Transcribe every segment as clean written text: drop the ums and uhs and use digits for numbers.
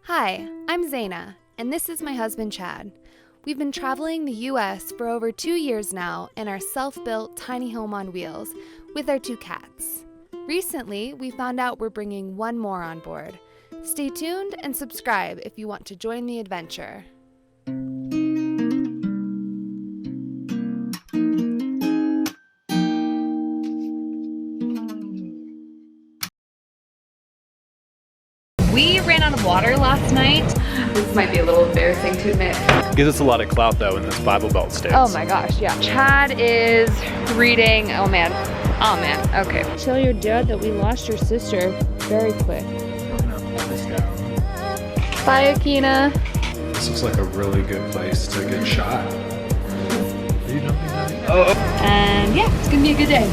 Hi, I'm Zaina, and this is my husband Chad. We've been traveling the US for over 2 years now in our self-built tiny home on wheels with our 2 cats. Recently, we found out we're bringing one more on board. Stay tuned and subscribe if you want to join the adventure. We ran out of water last night. This might be a little embarrassing to admit. Gives us a lot of clout though in this Bible Belt state. Oh my gosh, yeah. Chad is reading, oh man, okay. Tell your dad that we lost your sister very quick. Bye, Akina. This looks like a really good place to get shot. Are you jumping down? Oh. And yeah, it's gonna be a good day.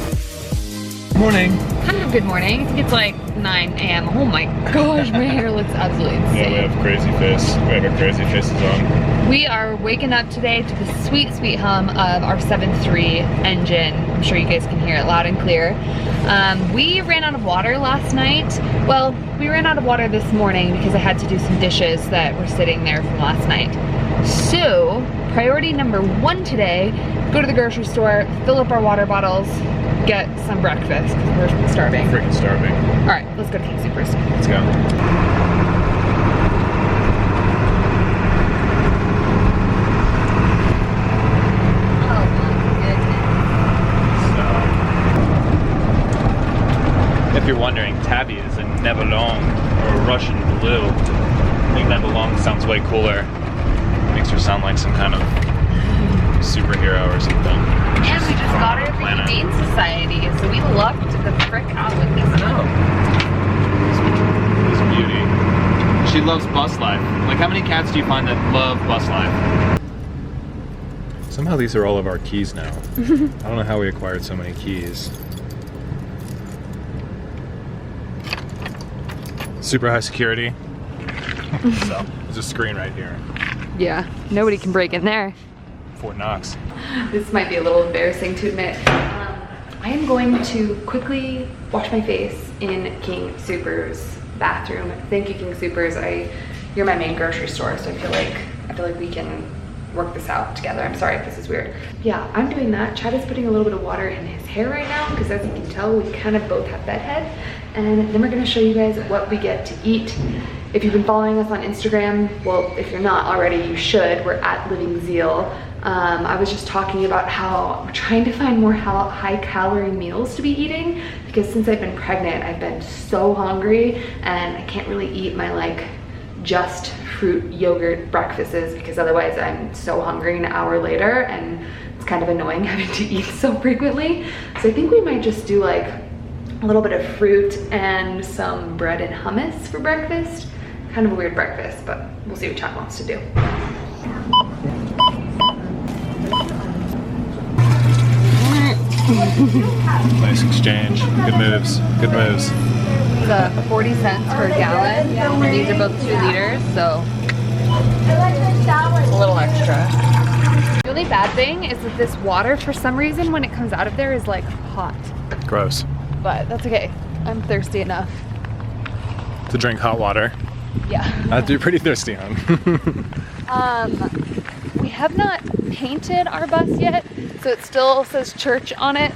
Morning. Kind of good morning. I think it's like 9 a.m. Oh my gosh, my hair looks absolutely insane. Yeah, we have crazy face. We have our crazy faces on. We are waking up today to the sweet, sweet hum of our 7.3 engine. I'm sure you guys can hear it loud and clear. We ran out of water last night. Well, we ran out of water this morning because I had to do some dishes that were sitting there from last night. So, priority number 1 today, go to the grocery store, fill up our water bottles, get some breakfast because we're starving. Freaking starving. All right, let's go to King Soopers. Let's go. Oh my goodness. So, if you're wondering, Tabby is a Nebelong or a Russian blue. I think Nebelong sounds way cooler. Makes her sound like some kind of superhero or something. And we just got her the Humane Society, so we lucked the frick out with this. This beauty. She loves bus life. Like, how many cats do you find that love bus life? Somehow these are all of our keys now. I don't know how we acquired so many keys. Super high security. So, there's a screen right here. Yeah, nobody can break in there. Fort Knox. This might be a little embarrassing to admit. I am going to quickly wash my face in King Soopers' bathroom. Thank you, King Soopers. You're my main grocery store, so I feel like we can work this out together. I'm sorry if this is weird. Yeah, I'm doing that. Chad is putting a little bit of water in his hair right now because, as you can tell, we kind of both have bedhead. And then we're gonna show you guys what we get to eat. If you've been following us on Instagram, well, if you're not already, you should. We're at Living Zeal. I was just talking about how I'm trying to find more high-calorie meals to be eating because since I've been pregnant, I've been so hungry and I can't really eat my just fruit yogurt breakfasts because otherwise I'm so hungry an hour later and it's kind of annoying having to eat so frequently. So I think we might just do a little bit of fruit and some bread and hummus for breakfast. Kind of a weird breakfast, but we'll see what Chad wants to do. Nice exchange. Good moves. Good moves. It's 40 cents per gallon, and these are both 2 liters, so a little extra. The only bad thing is that this water, for some reason, when it comes out of there, is hot. Gross. But that's okay. I'm thirsty enough. To drink hot water. Yeah. I'd be pretty thirsty on. We have not painted our bus yet, so it still says church on it.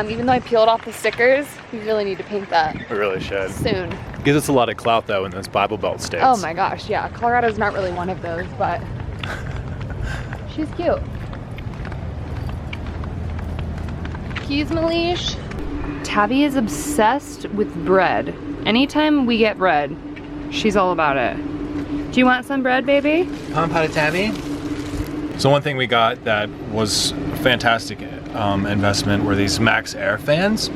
Even though I peeled off the stickers, we really need to paint that. We really should. Soon. Gives us a lot of clout though in this Bible Belt states. Oh my gosh, yeah. Colorado's not really one of those, but she's cute. Keys, Malish. Tabby is obsessed with bread. Anytime we get bread, she's all about it. Do you want some bread, baby? Pot of Tabby? So one thing we got that was a fantastic investment were these Max Air fans.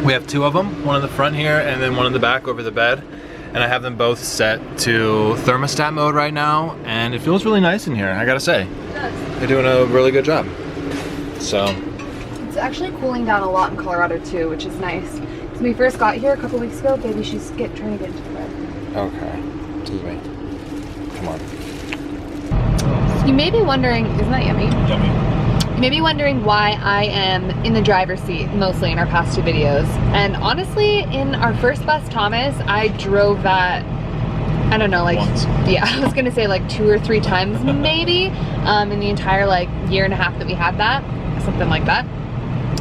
We have 2 of them, one in the front here and then one in the back over the bed. And I have them both set to thermostat mode right now and it feels really nice in here, I gotta say. It does. They're doing a really good job. So. It's actually cooling down a lot in Colorado too, which is nice. So when we first got here a couple weeks ago, baby, she's trying to get into the bed. Okay, excuse me. Come on. You may be wondering, isn't that yummy? Yummy. You may be wondering why I am in the driver's seat mostly in our past 2 videos. And honestly, in our first bus, Thomas, I drove that I don't know, like, once. yeah, I was gonna say like 2 or 3 times maybe in the entire like year and a half that we had that, something like that.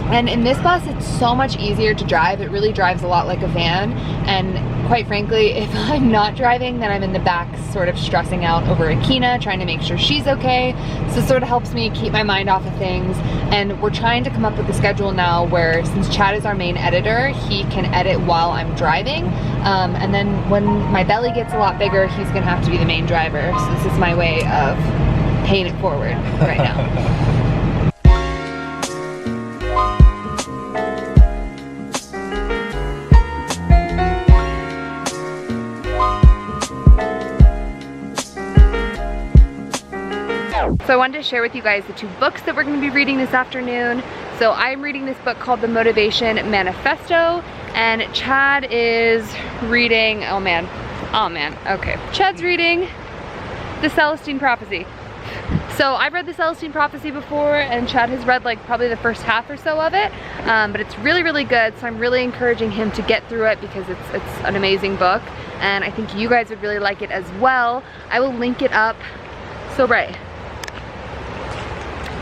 And in this bus, it's so much easier to drive. It really drives a lot like a van. And quite frankly, if I'm not driving, then I'm in the back sort of stressing out over Akina, trying to make sure she's okay. So it sort of helps me keep my mind off of things. And we're trying to come up with a schedule now where, since Chad is our main editor, he can edit while I'm driving. And then when my belly gets a lot bigger, he's gonna have to be the main driver. So this is my way of paying it forward right now. So I wanted to share with you guys the 2 books that we're going to be reading this afternoon. So I'm reading this book called the Motivation Manifesto, and Chad is reading, oh man, okay. Chad's reading the Celestine Prophecy. So I've read the Celestine Prophecy before, and Chad has read like probably the first half or so of it, but it's really, really good. So I'm really encouraging him to get through it because it's an amazing book, and I think you guys would really like it as well. I will link it up. So right.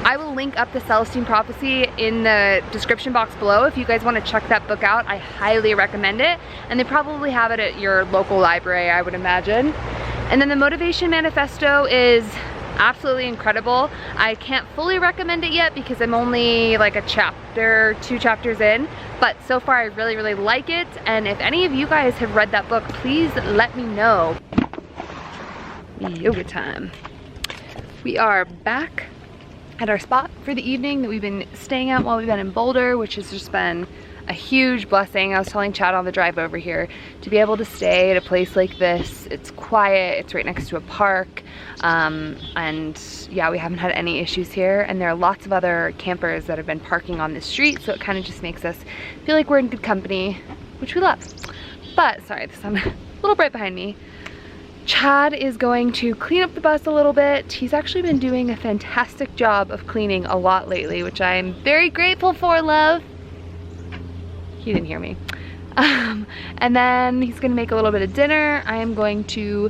I will link up the Celestine Prophecy in the description box below if you guys want to check that book out. I highly recommend it, and they probably have it at your local library, I would imagine. And then the Motivation Manifesto is absolutely incredible. I can't fully recommend it yet because I'm only like a chapter, 2 chapters in, but so far I really, really like it. And if any of you guys have read that book, please let me know. Yoga time. We are back at our spot for the evening that we've been staying at while we've been in Boulder, which has just been a huge blessing. I was telling Chad on the drive over here to be able to stay at a place like this. It's quiet, it's right next to a park, and yeah, we haven't had any issues here, and there are lots of other campers that have been parking on the street, so it kind of just makes us feel like we're in good company, which we love. But sorry, I'm a little bright behind me. Chad is going to clean up the bus a little bit. He's actually been doing a fantastic job of cleaning a lot lately, which I'm very grateful for, love. He didn't hear me. And then he's gonna make a little bit of dinner. I am going to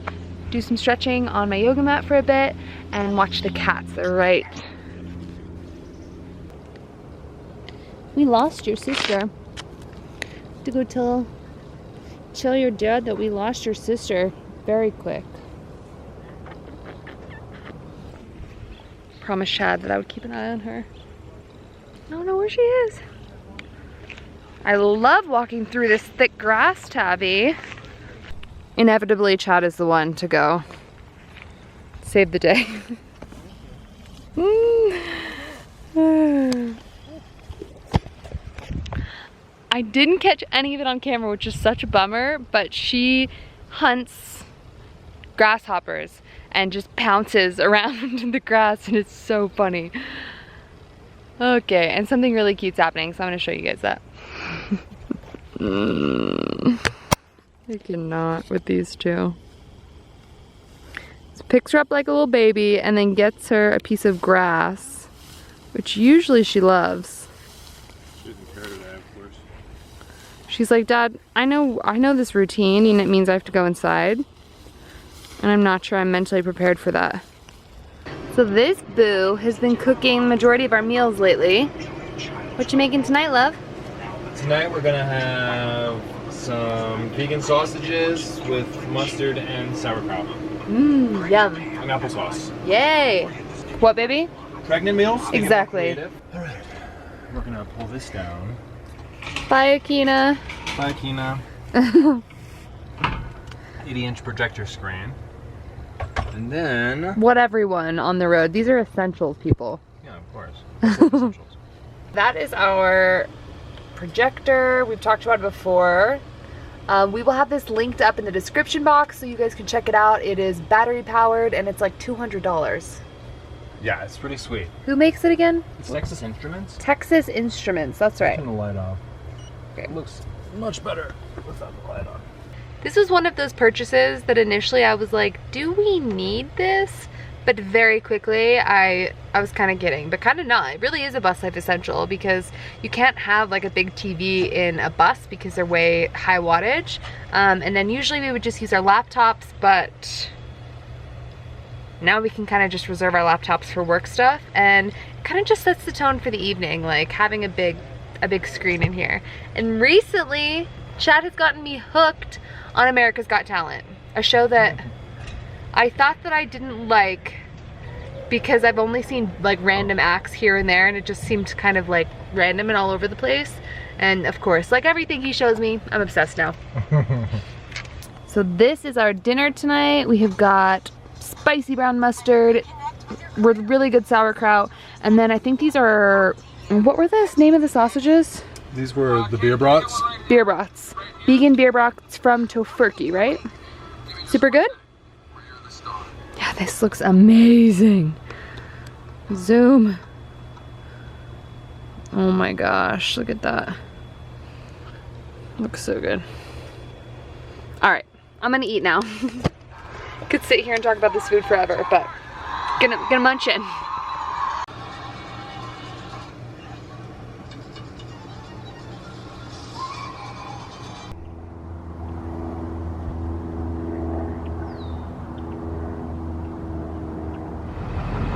do some stretching on my yoga mat for a bit and watch the cats. They're right. We lost your sister. To go tell your dad that we lost your sister. Very quick. Promised Chad that I would keep an eye on her. I don't know where she is. I love walking through this thick grass, Tabby. Inevitably, Chad is the one to go save the day. I didn't catch any of it on camera, which is such a bummer, but she hunts grasshoppers and just pounces around in the grass, and it's so funny. Okay, and something really cute's happening, so I'm gonna show you guys that. I cannot with these two. So picks her up like a little baby and then gets her a piece of grass, which usually she loves. She doesn't care today, of course. She's like, Dad, I know this routine, and it means I have to go inside. And I'm not sure I'm mentally prepared for that. So this boo has been cooking the majority of our meals lately. What you making tonight, love? Tonight we're gonna have some vegan sausages with mustard and sauerkraut. Mmm, yum. And applesauce. Yay! What, baby? Pregnant meals? Exactly. All right, we're gonna pull this down. Bye, Akina. Bye, Akina. 80-inch projector screen. And then... What everyone on the road. These are essentials, people. Yeah, of course. Essentials. That is our projector. We've talked about it before. We will have this linked up in the description box so you guys can check it out. It is battery powered and it's like $200. Yeah, it's pretty sweet. Who makes it again? It's Texas Instruments. Texas Instruments, that's right. Turn the light off. Okay. It looks much better without the light on. This was one of those purchases that initially I was like, do we need this? But very quickly, I was kind of kidding, but kind of not. It really is a bus life essential because you can't have like a big TV in a bus because they're way high wattage. And then usually we would just use our laptops, but now we can kind of just reserve our laptops for work stuff, and it kind of just sets the tone for the evening, like having a big screen in here. And recently, Chad has gotten me hooked on America's Got Talent, a show that I thought that I didn't like because I've only seen like random acts here and there, and it just seemed kind of like random and all over the place. And of course, like everything he shows me, I'm obsessed now. So this is our dinner tonight. We have got spicy brown mustard with really good sauerkraut, and then I think these are, what were the name of the sausages? These were the beer brats. Beer brats. Vegan beer brats from Tofurky, right? Super good? Yeah, this looks amazing. Zoom. Oh my gosh, look at that. Looks so good. All right, I'm gonna eat now. Could sit here and talk about this food forever, but gonna munch in.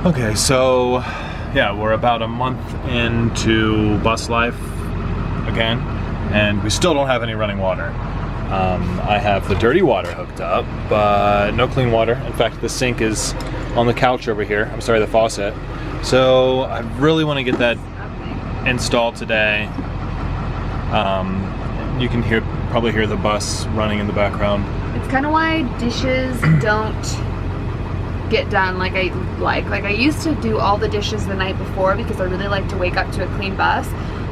Okay, so yeah, we're about a month into bus life again, and we still don't have any running water. I have the dirty water hooked up, but no clean water. In fact, the sink is on the couch over here. I'm sorry, the faucet. So I really want to get that installed today. You can probably hear the bus running in the background. It's kind of why dishes don't get done like I like. Like I used to do all the dishes the night before because I really like to wake up to a clean bus.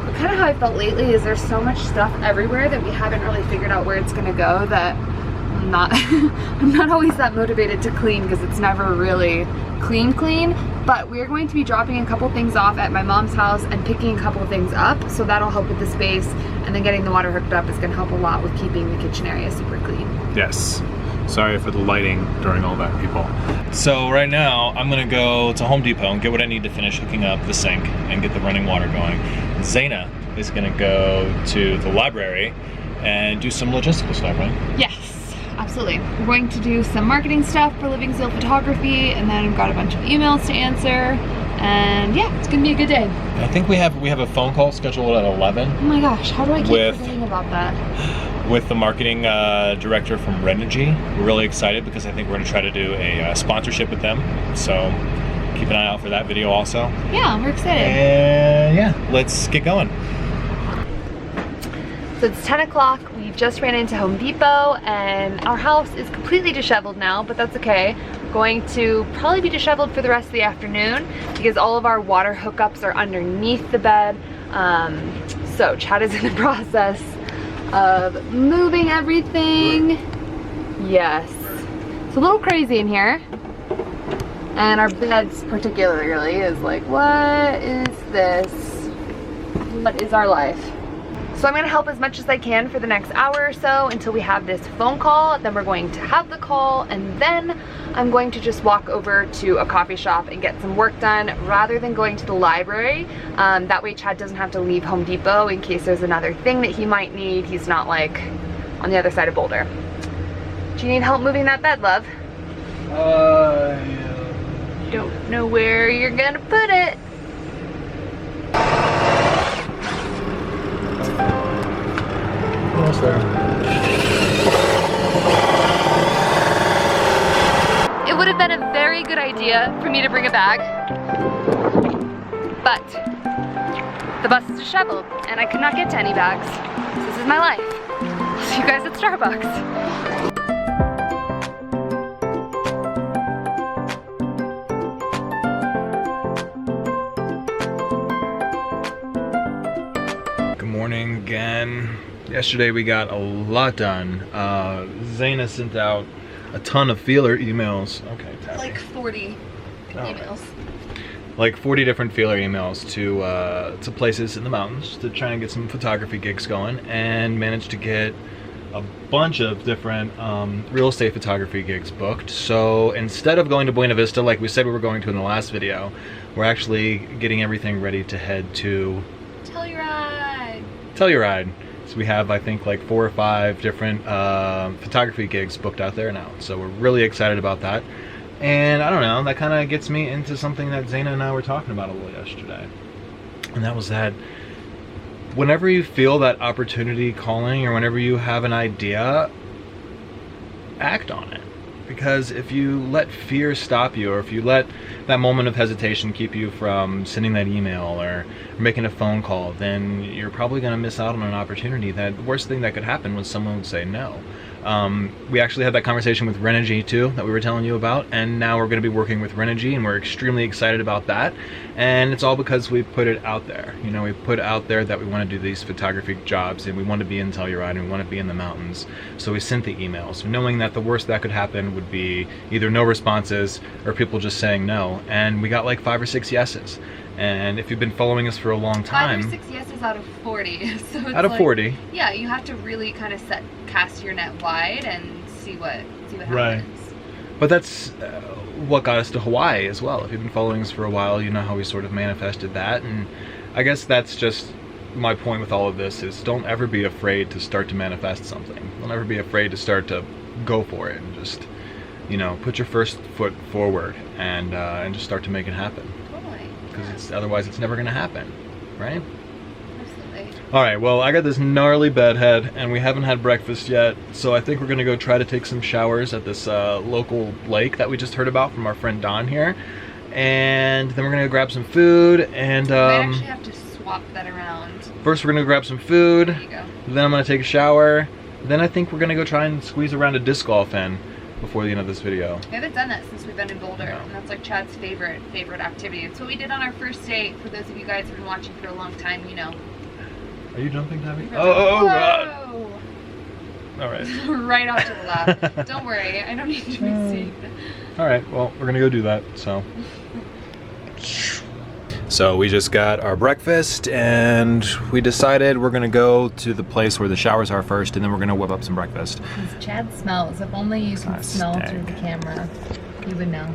But kind of how I felt lately is there's so much stuff everywhere that we haven't really figured out where it's gonna go that I'm not always that motivated to clean because it's never really clean. But we're going to be dropping a couple things off at my mom's house and picking a couple things up, so that'll help with the space, and then getting the water hooked up is gonna help a lot with keeping the kitchen area super clean. Yes. Sorry for the lighting during all that, people. So right now, I'm gonna go to Home Depot and get what I need to finish hooking up the sink and get the running water going. Zaina is gonna go to the library and do some logistical stuff, right? Yes, absolutely. We're going to do some marketing stuff for Living Seal Photography, and then I've got a bunch of emails to answer, and yeah, it's gonna be a good day. I think we have a phone call scheduled at 11. Oh my gosh, how do I keep forgetting about that? With the marketing director from Renogy. We're really excited because I think we're going to try to do a sponsorship with them. So keep an eye out for that video also. Yeah, we're excited. And yeah, let's get going. So it's 10 o'clock. We just ran into Home Depot and our house is completely disheveled now, but that's okay. Going to probably be disheveled for the rest of the afternoon because all of our water hookups are underneath the bed. So Chad is in the process of moving everything. Yes, it's a little crazy in here, and our beds particularly is like, what is this? What is our life? So I'm gonna help as much as I can for the next hour or so until we have this phone call. Then we're going to have the call, and then I'm going to just walk over to a coffee shop and get some work done rather than going to the library. That way Chad doesn't have to leave Home Depot in case there's another thing that he might need. He's not like on the other side of Boulder. Do you need help moving that bed, love? Yeah. Don't know where you're gonna put it. Almost there. It would have been a very good idea for me to bring a bag, but the bus is disheveled and I could not get to any bags. This is my life. I'll see you guys at Starbucks. Good morning again. Yesterday we got a lot done. Zaina sent out a ton of feeler emails. Okay, Taffy. Like 40 emails. Like 40 different feeler emails to places in the mountains to try and get some photography gigs going, and managed to get a bunch of different real estate photography gigs booked. So instead of going to Buena Vista like we said we were going to in the last video, we're actually getting everything ready to head to Telluride. So we have, I think, like 4 or 5 different photography gigs booked out there now. So we're really excited about that. And I don't know, that kind of gets me into something that Zaina and I were talking about a little yesterday. And that was that whenever you feel that opportunity calling, or whenever you have an idea, act on it. Because if you let fear stop you, or if you let that moment of hesitation keep you from sending that email or making a phone call, then you're probably going to miss out on an opportunity. That the worst thing that could happen was someone would say no. We actually had that conversation with Renogy too, that we were telling you about, and now we're going to be working with Renogy, and we're extremely excited about that. And it's all because we put it out there. You know, we put out there that we want to do these photography jobs, and we want to be in Telluride, and we want to be in the mountains. So we sent the emails, knowing that the worst that could happen would be either no responses or people just saying no. And we got like 5 or 6 yeses. And if you've been following us for a long time, 5 or 6 yeses out of 40. So it's out of 40. Yeah, you have to really kind of cast your net wide and see what happens. Right. But that's what got us to Hawaii as well. If you've been following us for a while, you know how we sort of manifested that. And I guess that's just my point with all of this, is don't ever be afraid to start to manifest something. Don't ever be afraid to start to go for it, and just, you know, put your first foot forward and just start to make it happen. Because otherwise it's never going to happen, right? Absolutely. All right, well, I got this gnarly bedhead, and we haven't had breakfast yet, so I think we're going to go try to take some showers at this local lake that we just heard about from our friend Don here. And then we're going to grab some food, and we might actually have to swap that around. First we're going to grab some food, there you go. Then I'm going to take a shower, then I think we're going to go try and squeeze around a disc golf in before the end of this video. We haven't done that since we've been in Boulder, and that's like Chad's favorite activity. It's what we did on our first date. For those of you guys who've been watching for a long time, you know. Are you jumping, Tabby? Oh, God. All right. Right off to the left. Don't worry, I don't need to be seen. All right, well, we're gonna go do that, so. So we just got our breakfast, and we decided we're gonna go to the place where the showers are first, and then we're gonna whip up some breakfast. Because Chad smells. If only you can smell through the camera, you would know.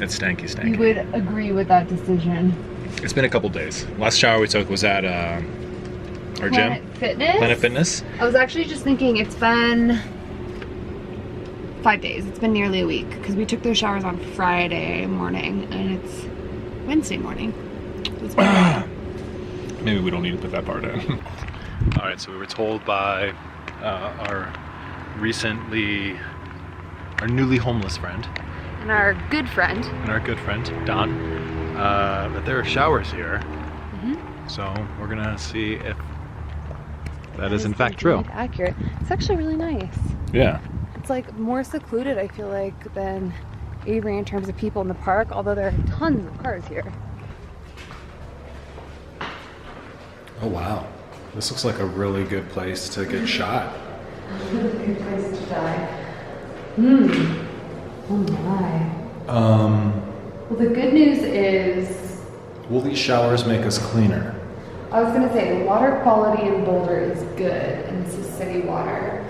It's stanky, stanky. You would agree with that decision. It's been a couple days. Last shower we took was at our gym. Planet Fitness. I was actually just thinking it's been 5 days. It's been nearly a week, because we took those showers on Friday morning, and it's Wednesday morning. Maybe we don't need to put that part in. All right, so we were told by our newly homeless friend. And our good friend. Don, that there are showers here. So we're gonna see if that is in fact true. Accurate. It's actually really nice. Yeah. It's like more secluded, I feel like, than Avery in terms of people in the park, although there are tons of cars here. Oh wow, this looks like a really good place to get shot. A really good place to die. Oh my. Well, the good news is, will these showers make us cleaner? I was gonna say, the water quality in Boulder is good, and this is city water,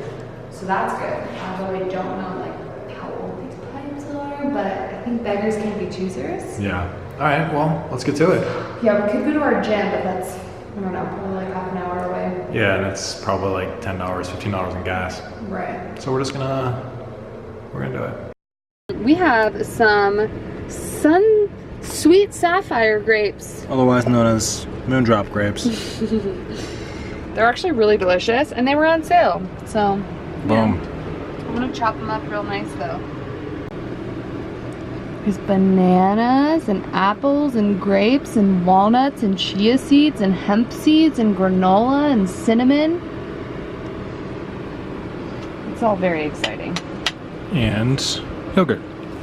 so that's good. Although I don't know like how old these pipes are, but I think beggars can't be choosers. Yeah. All right, well, let's get to it. Yeah, we could go to our gym, but that's, I don't know, probably like half an hour away. Yeah, that's probably like $10, $15 in gas. Right. So we're gonna do it. We have some sweet sapphire grapes. Otherwise known as moondrop grapes. They're actually really delicious, and they were on sale, so. Boom. Yeah. I'm gonna chop them up real nice though. There's bananas and apples and grapes and walnuts and chia seeds and hemp seeds and granola and cinnamon. It's all very exciting. And yogurt.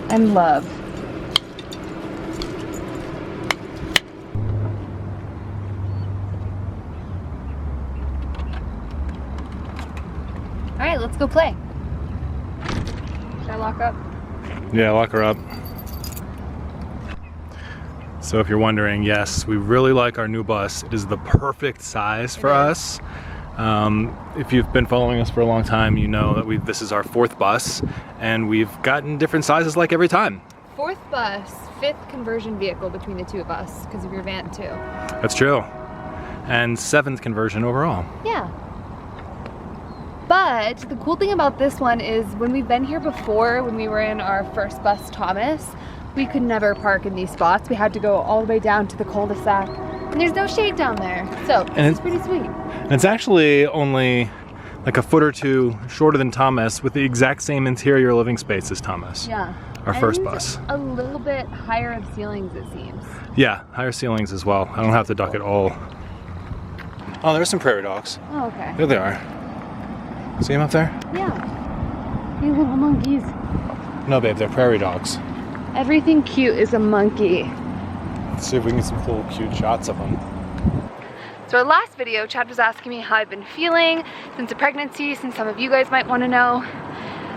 And love. All right, let's go play. Should I lock up? Yeah, lock her up. So if you're wondering, yes, we really like our new bus. It is the perfect size for us. If you've been following us for a long time, you know that this is our 4th bus, and we've gotten different sizes like every time. 4th bus, 5th conversion vehicle between the 2 of us because of your van too. That's true. And 7th conversion overall. Yeah. But the cool thing about this one is when we've been here before, when we were in our first bus Thomas, we could never park in these spots. We had to go all the way down to the cul-de-sac, and there's no shade down there. So this is pretty sweet. And it's actually only like a foot or 2 shorter than Thomas, with the exact same interior living space as Thomas. Yeah. Our first bus. A little bit higher of ceilings, it seems. Yeah, higher ceilings as well. I don't have to duck at all. Oh, there's some prairie dogs. Oh, okay. There they are. See them up there? Yeah. Hey, little monkeys. No, babe, they're prairie dogs. Everything cute is a monkey. Let's see if we can get some cool, cute shots of them. So our last video, Chad was asking me how I've been feeling since the pregnancy, since some of you guys might want to know.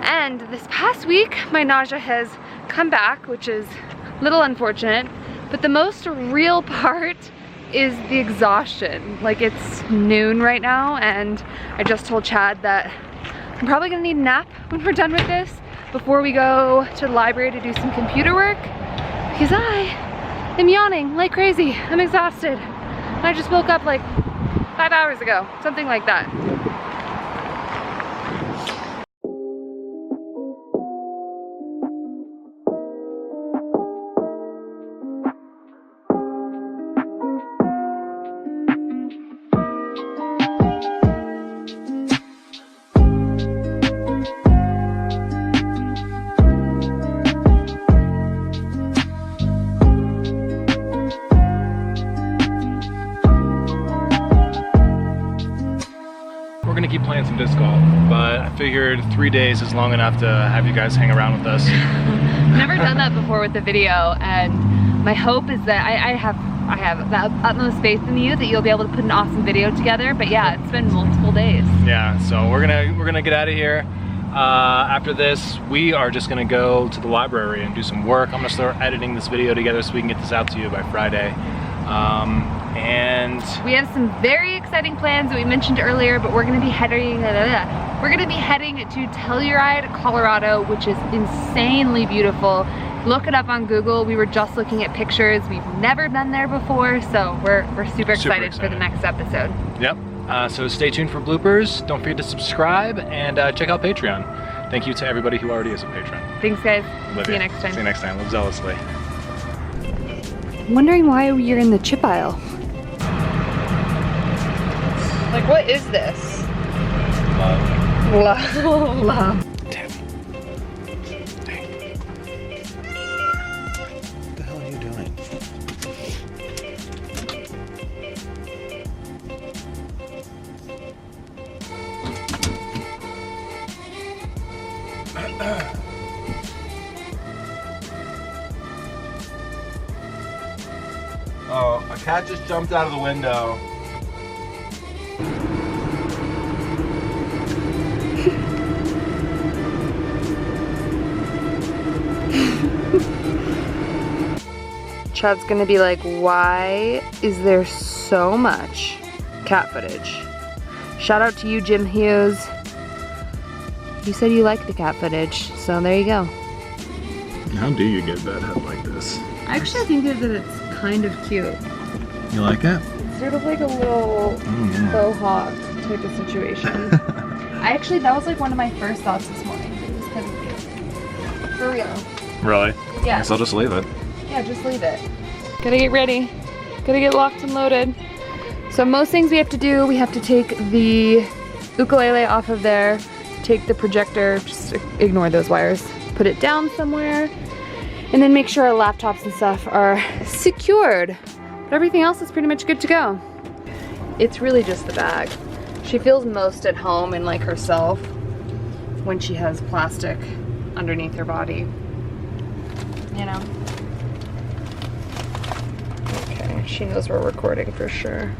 And this past week, my nausea has come back, which is a little unfortunate. But the most real part is the exhaustion. Like, it's noon right now, and I just told Chad that I'm probably gonna need a nap when we're done with this before we go to the library to do some computer work, because I am yawning like crazy. I'm exhausted. And I just woke up like 5 hours ago, something like that. We're gonna keep playing some disc golf, but I figured 3 days is long enough to have you guys hang around with us. Never done that before with the video, and my hope is that I have the utmost faith in you that you'll be able to put an awesome video together. But yeah, it's been multiple days. Yeah, so we're gonna get out of here. After this, we are just gonna go to the library and do some work. I'm gonna start editing this video together so we can get this out to you by Friday. And we have some very exciting plans that we mentioned earlier, but we're gonna be heading to Telluride, Colorado, which is insanely beautiful. Look it up on Google. We were just looking at pictures. We've never been there before, so we're super excited for the next episode. Yep. So stay tuned for bloopers. Don't forget to subscribe and check out Patreon. Thank you to everybody who already is a patron. Thanks, guys. Love See you next time. See you next time. Live zealously. I'm wondering why you're in the chip aisle. Like, what is this? Love. Love. Damn. Dang. What the hell are you doing? Oh, a cat just jumped out of the window. Chad's gonna be like, why is there so much cat footage? Shout out to you, Jim Hughes. You said you like the cat footage, so there you go. How do you get that head like this? I actually think that it's kind of cute. You like it? It's sort of like a little faux hawk type of situation. That was like one of my first thoughts this morning. It was kind of cute. For real. Really? Yeah. Guess I'll just leave it. Yeah, just leave it. Gotta get ready. Gotta get locked and loaded. So most things we have to do, we have to take the ukulele off of there, take the projector, just ignore those wires, put it down somewhere, and then make sure our laptops and stuff are secured. But everything else is pretty much good to go. It's really just the bag. She feels most at home in like herself when she has plastic underneath her body, you know? Okay, she knows we're recording for sure.